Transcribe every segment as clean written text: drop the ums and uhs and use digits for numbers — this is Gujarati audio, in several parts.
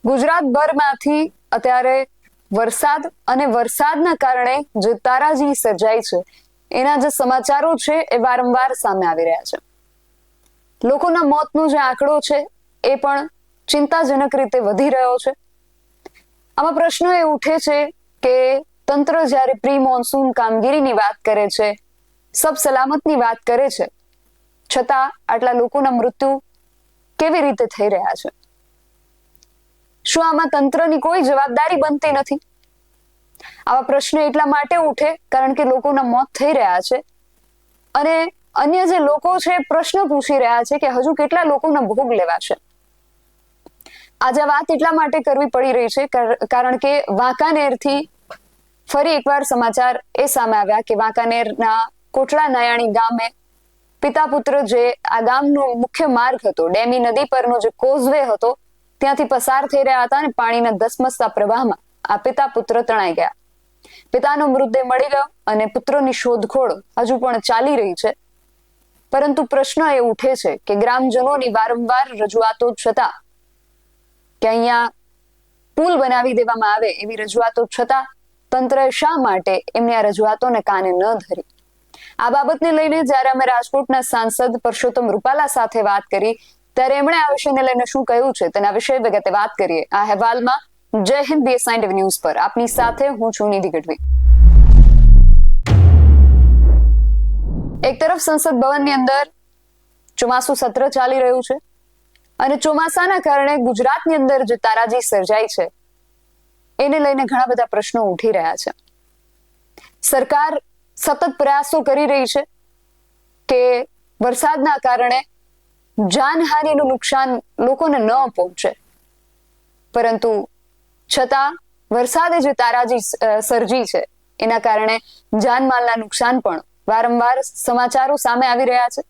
ગુજરાતભરમાંથી અત્યારે વરસાદ અને વરસાદના કારણે જે તારાજી સર્જાઈ છે એના જે સમાચારો છે એ વારંવાર સામે આવી રહ્યા છે. લોકોના મોતનો જે આંકડો છે એ પણ ચિંતાજનક રીતે વધી રહ્યો છે. આમાં પ્રશ્ન એ ઉઠે છે કે તંત્ર જ્યારે પ્રી મોન્સૂન કામગીરીની વાત કરે છે, સબ સલામતની વાત કરે છે, છતાં આટલા લોકોના મૃત્યુ કેવી રીતે થઈ રહ્યા છે? શું આમાં તંત્રની કોઈ જવાબદારી બનતી નથી? આવા પ્રશ્ન એટલા માટે ઉઠે કારણ કે લોકોના મોત થઈ રહ્યા છે અને અન્ય જે લોકો છે પ્રશ્ન પૂછી રહ્યા છે કે હજુ કેટલા લોકોના ભોગ લેવાશે. આજે વાત એટલા માટે કરવી પડી રહી છે કારણ કે વાંકાનેરથી ફરી એકવાર સમાચાર એ સામે આવ્યા કે વાંકાનેરના કોટડા નાયાણી ગામે પિતા પુત્ર જે આ ગામનો મુખ્ય માર્ગ હતો, ડેમી નદી પરનો જે કોઝવે હતો, ત્યાંથી પસાર થઈ રહ્યા હતા અને પાણીના ધસમસતા પ્રવાહમાં આ પિતા પુત્ર તણાઈ ગયા. પિતાનો મૃતદેહ મળી ગયો અને પુત્રની શોધખોળ હજુ પણ ચાલી રહી છે. પરંતુ પ્રશ્ન એ ઉઠે છે કે ગ્રામજનોની વારંવાર રજૂઆતો છતાં કે અહીંયા પુલ બનાવી દેવામાં આવે એવી રજૂઆતો છતાં તંત્રએ શા માટે એમની આ રજૂઆતોને કાને ન ધરી? આ બાબતને લઈને જ્યારે અમે રાજકોટના સાંસદ પરસોત્તમ રૂપાલા સાથે વાત કરી ત્યારે એમણે આ વિષયને લઈને શું કહ્યું છે તેના વિશે વિગતે વાત કરીએ આ અહેવાલમાં. જય હિન્દ BSI ન્યૂઝ પર આપની સાથે હું છું નિધિ ગઢવી. એક તરફ સંસદ ભવનની અંદર ચોમાસું સત્ર ચાલી રહ્યું છે અને ચોમાસાના કારણે ગુજરાતની અંદર જે તારાજી સર્જાઈ છે એને લઈને ઘણા બધા પ્રશ્નો ઉઠી રહ્યા છે. સરકાર સતત પ્રયાસો કરી રહી છે કે વરસાદના કારણે જાનહાનિનું નુકસાન લોકોને ન પહોંચે, પરંતુ છતાં વરસાદે જે તારાજી સર્જી છે એના કારણે જાનમાલના નુકસાન પણ વારંવાર સમાચારો સામે આવી રહ્યા છે.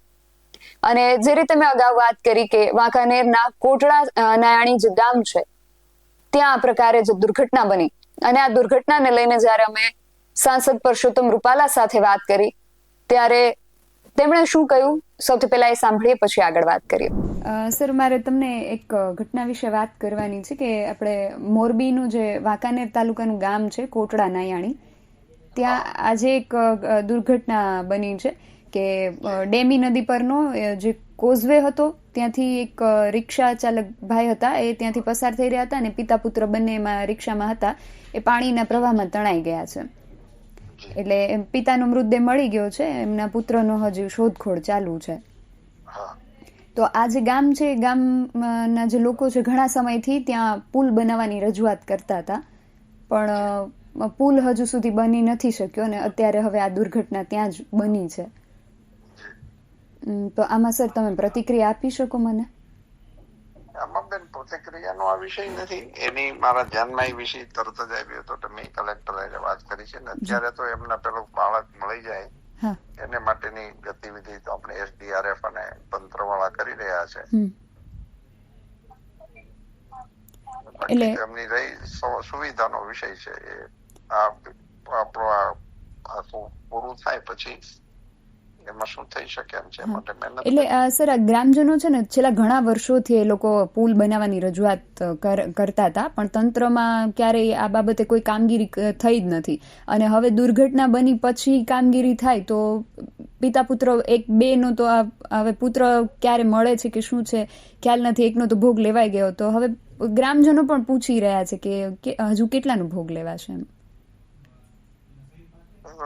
અને જે રીતે મેં અગાઉ વાત કરી કે વાંકાનેરના કોટડા નાયાણી જે ગામ છે ત્યાં આ પ્રકારે જે દુર્ઘટના બની અને આ દુર્ઘટનાને લઈને જ્યારે અમે સાંસદ પરસોત્તમ રૂપાલા સાથે વાત કરી ત્યારે તેમણે શું કહ્યું સૌથી પહેલા એ સાંભળીએ, પછી આગળ વાત કરીએ. સર, મારે તમને એક ઘટના વિશે વાત કરવાની છે કે આપણે મોરબીનું જે વાંકાનેર તાલુકાનું ગામ છે કોટડા નાયાણી, ત્યાં આજે એક દુર્ઘટના બની છે કે ડેમી નદી પરનો જે કોઝવે હતો ત્યાંથી એક રિક્ષા ચાલક ભાઈ હતા, એ ત્યાંથી પસાર થઈ રહ્યા હતા અને પિતા પુત્ર બંને એમાં રિક્ષામાં હતા, એ પાણીના પ્રવાહમાં તણાઈ ગયા છે. એટલે પિતાનો મૃતદેહ મળી ગયો છે, એમના પુત્રનો હજી શોધખોળ ચાલુ છે. તો આ જે ગામ છે, ગામના જે લોકો છે ઘણા સમયથી ત્યાં પુલ બનાવવાની રજૂઆત કરતા હતા, પણ પુલ હજુ સુધી બની નથી શક્યો અને અત્યારે હવે આ દુર્ઘટના ત્યાં જ બની છે. તો આમાં સર તમે પ્રતિક્રિયા આપી શકો મને? આમાં બેન પ્રતિક્રિયાનો આ વિષય નથી, એની મારા ધ્યાનમાં એ વિષય તરત જ આવ્યો હતો તો મેં કલેક્ટર વાત કરી છે ને અત્યારે તો એમના પેલું બાળક મળી જાય એને માટેની ગતિવિધિ તો આપણે SDRF અને તંત્ર વાળા કરી રહ્યા છે. એટલે એમની રહી સુવિધાનો વિષય છે એ આપણું પૂરું થાય પછી એમાં શું થઈ શકે એમ છે માટે મહેનત. એટલે સર, આ ગ્રામજનો છે ને છેલ્લા ઘણા વર્ષોથી એ લોકો પુલ બનાવવાની રજૂઆત કરતા હતા, પણ તંત્રમાં ક્યારેય આ બાબતે કોઈ કામગીરી થઈ જ નથી. અને હવે દુર્ઘટના બની પછી કામગીરી થાય તો પિતા પુત્ર એક બે નો તો હવે પુત્ર ક્યારે મળે છે કે શું છે ખ્યાલ નથી, એકનો તો ભોગ લેવાઈ ગયો. તો હવે ગ્રામજનો પણ પૂછી રહ્યા છે કે હજુ કેટલાનો ભોગ લેવાશે એમ.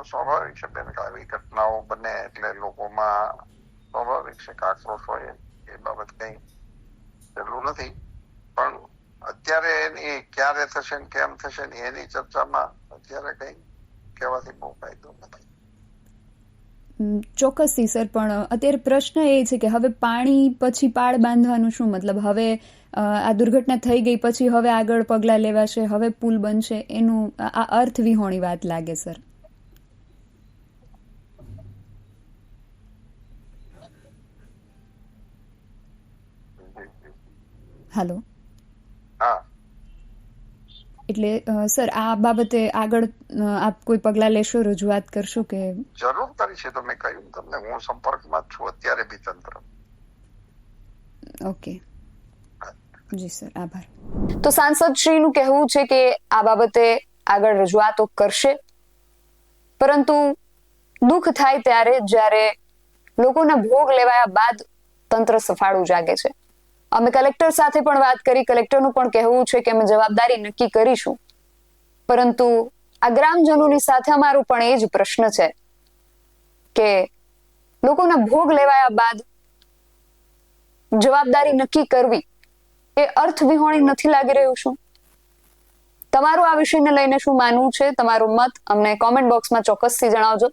સ્વાભાવિક છે બેન કે આવી ઘટનાઓ બને એટલે લોકોમાં સ્વાભાવિક છે કે આક્રોશ હોય, એ બાબત કઈ જરૂર નથી. પણ અત્યારે એની ક્યારે થશે ને કેમ થશે ને એની ચર્ચામાં અત્યારે કઈ કહેવાથી બહુ ફાયદો નથી. ચોક્કસથી સર, પણ અત્યારે પ્રશ્ન એ છે કે હવે પાણી પછી પાળ બાંધવાનું શું મતલબ? હવે આ દુર્ઘટના થઈ ગઈ પછી હવે આગળ પગલાં લેવાશે, હવે પુલ બનશે, એનું આ અર્થ વિહોણી વાત લાગે સર. હેલો. એટલે સર આ બાબતે આગળ આપ કોઈ પગલાં લેશો, રજૂઆત કરશો કે? જરૂર કરી છે, તો મેં કહ્યું તમને હું સંપર્કમાં છું અત્યારે બી તંત્ર. ઓકે. જી સર, આભાર. તો સાંસદ શ્રીનું કહેવું છે કે આ બાબતે આગળ રજૂઆતો કરશે, પરંતુ દુઃખ થાય ત્યારે જ્યારે લોકોના ભોગ લેવાયા બાદ તંત્ર સફાળું જાગે છે. અમે કલેક્ટર સાથે પણ વાત કરી, કલેક્ટરનું પણ કહેવું છે કે અમે જવાબદારી નક્કી કરીશું, પરંતુ આ ગ્રામજનોની સાથે અમારો પણ એ જ પ્રશ્ન છે કે લોકોના ભોગ લેવાયા બાદ જવાબદારી નક્કી કરવી એ અર્થ વિહોણી નથી લાગી રહ્યું શું? તમારું આ વિષયને લઈને શું માનવું છે? તમારો મત અમને કોમેન્ટ બોક્સમાં ચોક્કસથી જણાવજો.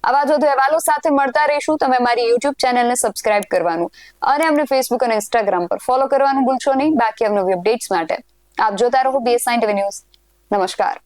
આવા જ વધુ અહેવાલો સાથે મળતા રહીશું. તમે મારી યુટ્યુબ ચેનલને સબસ્ક્રાઇબ કરવાનું અને અમને ફેસબુક અને ઇન્સ્ટાગ્રામ પર ફોલો કરવાનું ભૂલશો નહીં. બાકી અવનવી અપડેટ્સ માટે આપ જોતા રહો BS9 TV ન્યૂઝ. નમસ્કાર.